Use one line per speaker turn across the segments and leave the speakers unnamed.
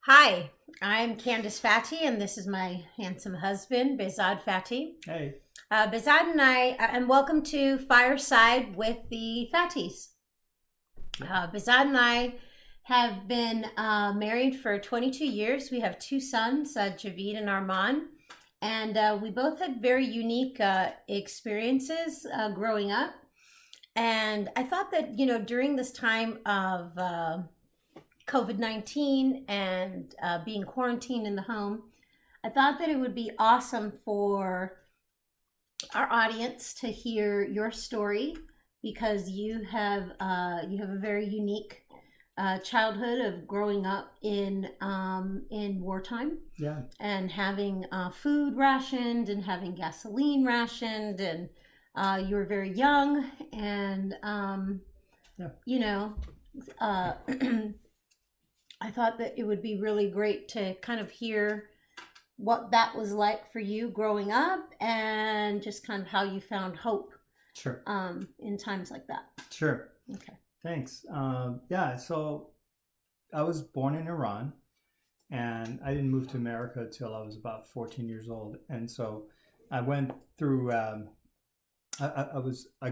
Hi, I'm Candace Fathi, and this is my handsome husband, Behzad Fathi.
Hey.
Behzad and and welcome to Fireside with the Fatis. Behzad and I have been married for 22 years. We have two sons, Javid and Arman, and we both had very unique experiences growing up. And I thought that, during this time of COVID-19 and being quarantined in the home, I thought that it would be awesome for our audience to hear your story because you have a very unique childhood of growing up in wartime
Yeah.
and having food rationed and having gasoline rationed, and you were very young, and
Yeah.
you know uh, I thought that it would be really great to kind of hear what that was like for you growing up and just kind of how you found hope
Sure.
in times like that.
Sure.
Okay.
Thanks. Yeah. So I was born in Iran, and I didn't move to America till I was about 14 years old. And so I went through. I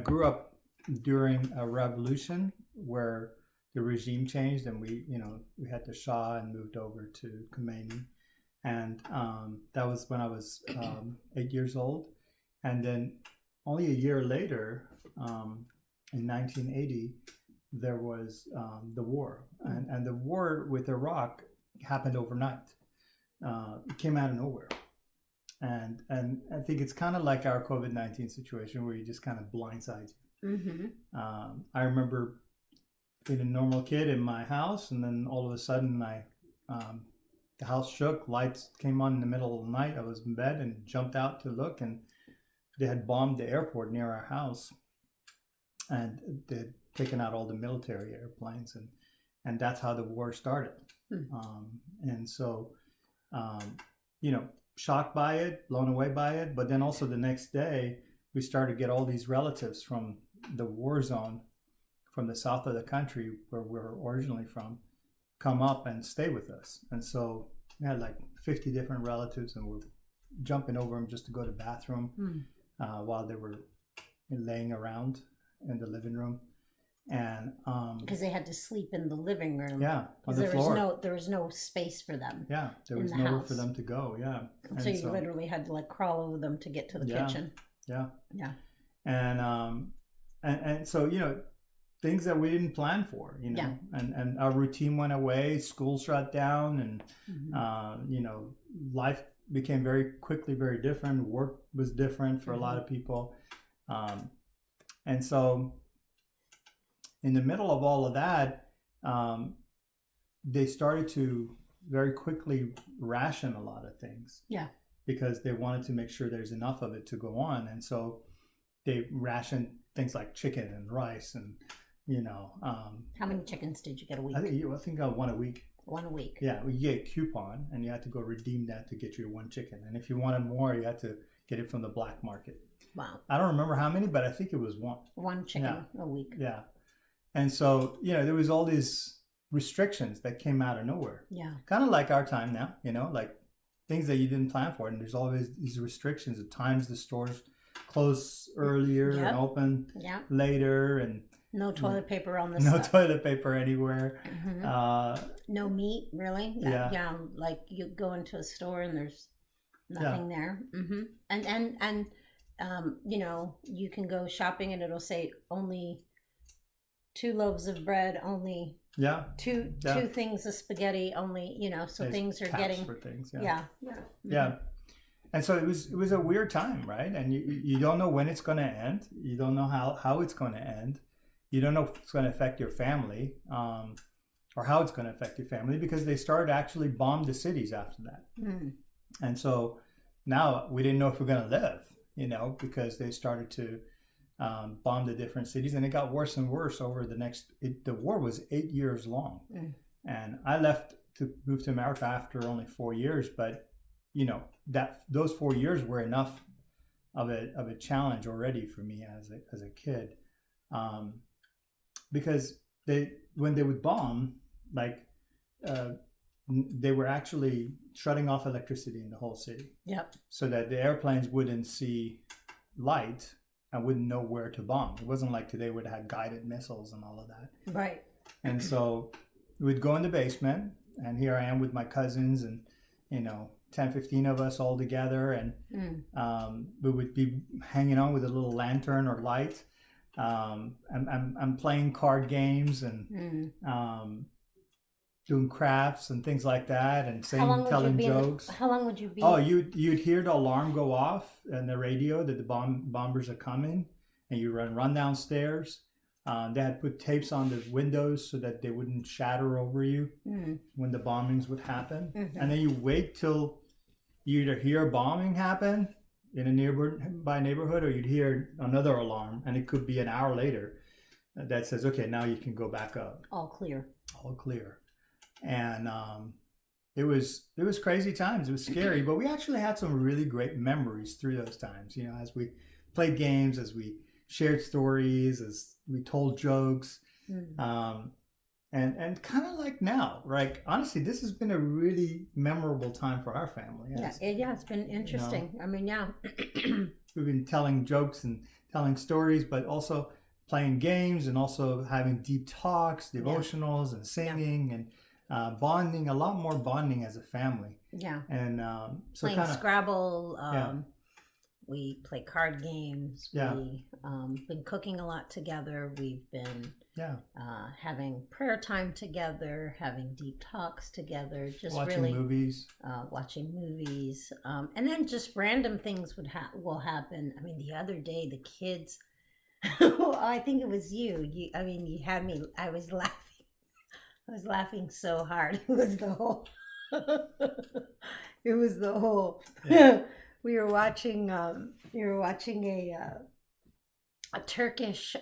grew up during a revolution where the regime changed, and we had the Shah and moved over to Khomeini, and that was when I was 8 years old. And then only a year later, in 1980, there was the war, and the war with Iraq happened overnight. It came out of nowhere, and I think it's kind of like our COVID-19 situation where you just kind of blindsides you. I remember being a normal kid in my house, and then all of a sudden, the house shook. Lights came on in the middle of the night. I was in bed and jumped out to look, and they had bombed the airport near our house, and they'd taken out all the military airplanes, and that's how the war started. And so, shocked by it, blown away by it, but then also the next day we started to get all these relatives from the war zone, from the south of the country where we're originally from, come up and stay with us. And so we had like 50 different relatives, and we're jumping over them just to go to the bathroom while they were laying around in the living room. And
because they had to sleep in the living room.
Yeah, on the
there
floor.
There was no space for them.
Yeah, there was
the
nowhere
house
for them to go. Yeah.
And so you literally had to like crawl over them to get to the kitchen.
Yeah.
Yeah.
And so, things that we didn't plan for, and our routine went away, school shut down, and life became very quickly very different. Work was different for a lot of people. And so in the middle of all of that, they started to very quickly ration a lot of things.
Yeah.
Because they wanted to make sure there's enough of it to go on. And so they rationed things like chicken and rice and,
how many chickens did you get a week?
I think I one a week.
One a week.
Yeah, you get a coupon, and you had to go redeem that to get your one chicken. And if you wanted more, you had to get it from the black market.
Wow.
I don't remember how many, but I think it was one.
One chicken a week.
Yeah. And so, there was all these restrictions that came out of nowhere.
Yeah.
Kind of like our time now, like things that you didn't plan for. And there's always these restrictions. At times the stores close earlier and open later, and
no toilet paper on the
no toilet paper anywhere.
No meat, really. Yeah. Like you go into a store and there's nothing there. And you can go shopping and it'll say only 2 loaves of bread, only two things of spaghetti, only, so
There's
things are
caps
getting
for things.
Yeah.
And so it was a weird time, right? And you don't know when it's going to end. You don't know how it's going to end. You don't know if it's going to affect your family, or how it's going to affect your family, because they started to actually bomb the cities after that. And so now we didn't know if we're going to live, because they started to bomb the different cities, and it got worse and worse over the war was 8 years long. And I left to move to America after only 4 years, but those 4 years were enough of a challenge already for me as a kid, because when they would bomb, like they were actually shutting off electricity in the whole city.
Yep.
So that the airplanes wouldn't see light and wouldn't know where to bomb. It wasn't like today where they had guided missiles and all of that.
Right.
And so we'd go in the basement, and here I am with my cousins and, 10, 15 of us all together. And we would be hanging on with a little lantern or light. I'm playing card games and doing crafts and things like that, and telling jokes.
How long would you be?
Oh, you'd hear the alarm go off on the radio that the bombers are coming, and you run downstairs. They had put tapes on the windows so that they wouldn't shatter over you when the bombings would happen. And then you wait till you either hear a bombing happen in a nearby neighborhood, or you'd hear another alarm, and it could be an hour later that says, okay, now you can go back up.
All clear.
All clear. And it was crazy times. It was scary, but we actually had some really great memories through those times. As we played games, as we shared stories, as we told jokes, and kind of like now, right? Honestly, this has been a really memorable time for our family.
It's been interesting. I mean,
we've been telling jokes and telling stories, but also playing games, and also having deep talks, devotionals, and singing, and bonding. A lot more bonding as a family. Yeah, and so
playing Scrabble. We play card games. We've been cooking a lot together. We've been having prayer time together, having deep talks together, just
watching movies.
Watching movies. And then just random things will happen. I mean, the other day, the kids, I think it was you. You had me, I was laughing. I was laughing so hard. It was the whole, we were watching a Turkish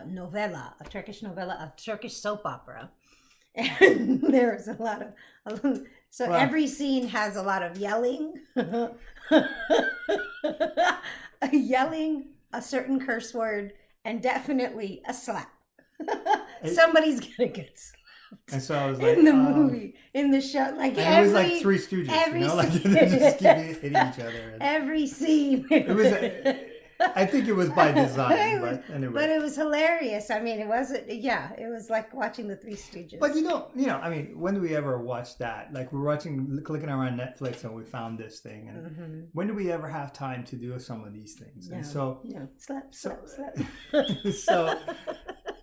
novella, a Turkish soap opera, and there's a lot of every scene has a lot of yelling, a certain curse word, and definitely a slap. Somebody's gonna get slapped.
And so I was like,
in the movie, in the show, like
it was like Three Stooges, like they just keep hitting each other.
Every scene.
It was. I think it was by design, but anyway.
But it was hilarious. I mean, it wasn't. Yeah, it was like watching the Three Stooges.
But I mean, when do we ever watch that? Like we're clicking around Netflix, and we found this thing, and when do we ever have time to do some of these things? And so,
slap.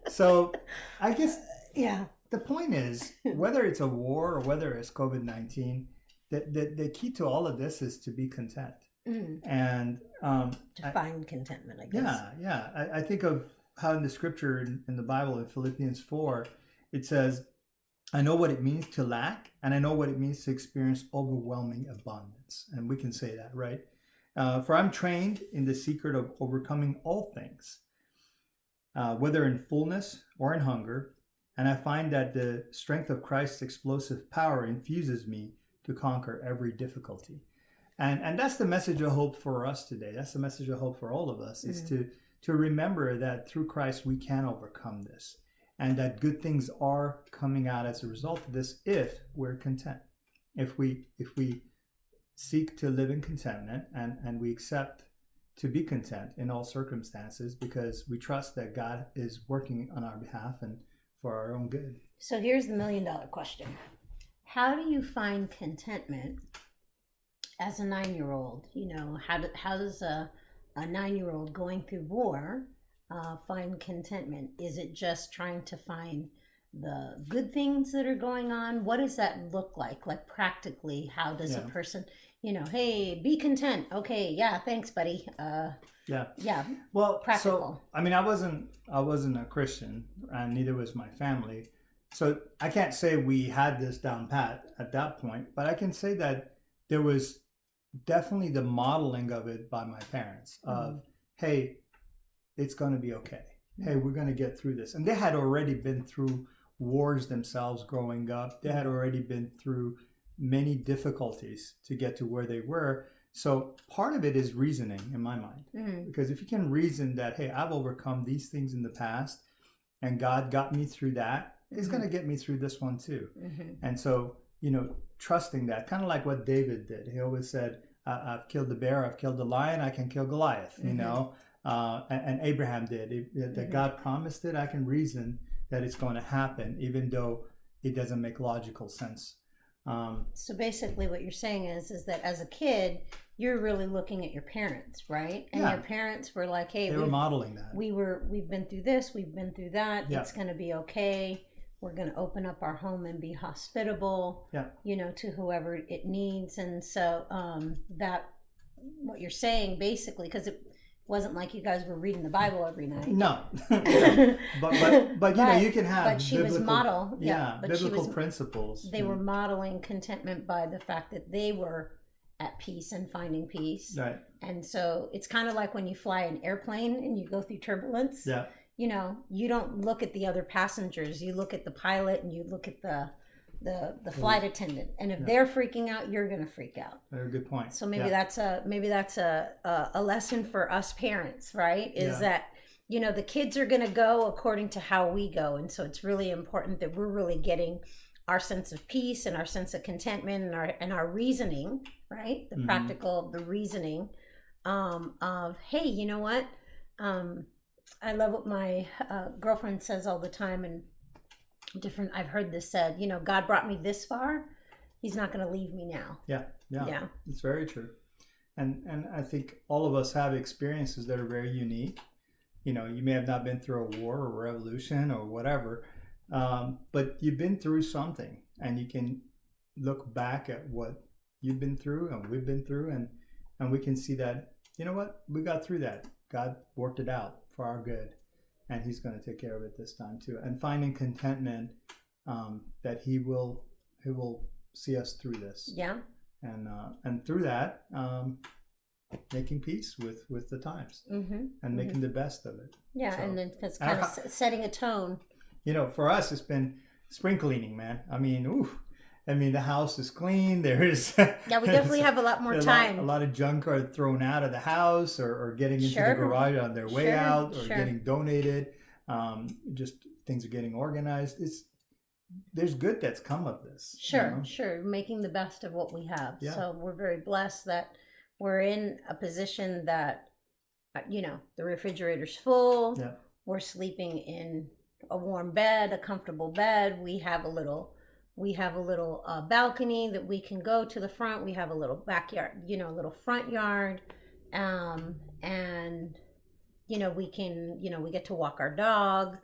So, I guess, the point is, whether it's a war or whether it's COVID-19, the key to all of this is to be content. And
to find contentment, I guess.
I think of how in the scripture in the Bible, in Philippians 4, it says, I know what it means to lack, and I know what it means to experience overwhelming abundance. And we can say that, right? For I'm trained in the secret of overcoming all things, whether in fullness or in hunger. And I find that the strength of Christ's explosive power infuses me to conquer every difficulty. And that's the message of hope for us today. That's the message of hope for all of us, is to remember that through Christ we can overcome this, and that good things are coming out as a result of this if we're content. If we seek to live in contentment, and we accept to be content in all circumstances, because we trust that God is working on our behalf and for our own good.
So here's the $1 million question. How do you find contentment as a 9-year-old? How does a 9-year-old going through war find contentment? Is it just trying to find the good things that are going on? What does that look like? Like practically, how does a person, hey, be content. Okay, thanks, buddy. Well, practical.
So, I mean, I wasn't a Christian, and neither was my family. So I can't say we had this down pat at that point, but I can say that there was definitely the modeling of it by my parents of, hey, it's going to be okay. Hey, we're going to get through this. And they had already been through wars themselves growing up. They had already been through many difficulties to get to where they were. So part of it is reasoning in my mind, because if you can reason that, hey, I've overcome these things in the past and God got me through that, He's going to get me through this one too.
Mm-hmm.
And so, you know, trusting that, kind of like what David did. He always said, I've killed the bear, I've killed the lion, I can kill Goliath, you know. And Abraham did. That God promised it, I can reason that it's going to happen, even though it doesn't make logical sense.
So basically what you're saying is that as a kid, you're really looking at your parents, right? And your parents were like, hey,
they were modeling that.
We've been through this, we've been through that.
Yeah.
It's going to be okay. We're going to open up our home and be hospitable, you know, to whoever it needs. And so that, what you're saying basically, because it wasn't like you guys were reading the Bible every night.
No. but you know, you can have
but she
biblical,
was model. But
biblical principles.
They were modeling contentment by the fact that they were at peace and finding peace.
Right.
And so it's kind of like when you fly an airplane and you go through turbulence.
Yeah.
You know, you don't look at the other passengers. You look at the pilot and you look at the flight attendant. And if they're freaking out, you're going to freak out.
Very good point.
So maybe that's a lesson for us parents, right? Is that, you know, the kids are going to go according to how we go. And so it's really important that we're really getting our sense of peace and our sense of contentment and our reasoning, right? The practical, the reasoning of, hey, you know what? I love what my girlfriend says all the time, and I've heard this said, you know, God brought me this far, he's not going to leave me now. Yeah.
It's very true. And I think all of us have experiences that are very unique. You know, you may have not been through a war or a revolution or whatever, but you've been through something, and you can look back at what you've been through and we've been through, and we can see that, you know what, we got through that. God worked it out for our good, and he's going to take care of it this time too. And finding contentment that he will see us through this. Yeah. And through that, making peace with the times and making the best of it.
Yeah, so, and then it's kind of setting a tone.
You know, for us, it's been spring cleaning, man. I mean, the house is clean. There is
we definitely have a lot more time.
A lot of junk are thrown out of the house or getting into the garage on their way out or getting donated. Just things are getting organized. There's good that's come of this.
Sure. Making the best of what we have. Yeah. So we're very blessed that we're in a position that, you know, the refrigerator's full. Yeah. We're sleeping in a warm bed, a comfortable bed. We have a little balcony that we can go to the front. We have a little backyard, you know, a little front yard. And, you know, we get to walk our dog.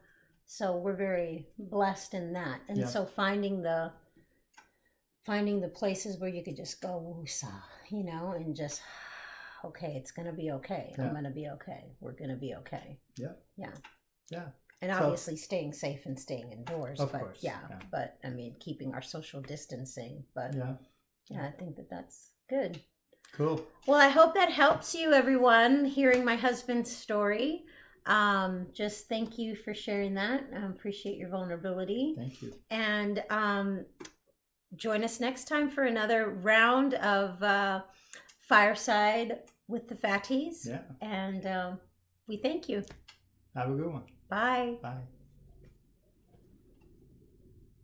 So we're very blessed in that. And so finding the places where you could just go woosah, you know, and just, okay, it's going to be okay. I'm going to be okay. We're going to be okay. Yeah. And obviously staying safe and staying indoors.
Of course.
But I mean, keeping our social distancing. But I think that's good.
Cool.
Well, I hope that helps you, everyone, hearing my husband's story. Just thank you for sharing that. I appreciate your vulnerability.
Thank you.
And join us next time for another round of Fireside with the Fatties.
Yeah.
And we thank you.
Have a good one.
Bye.
Bye.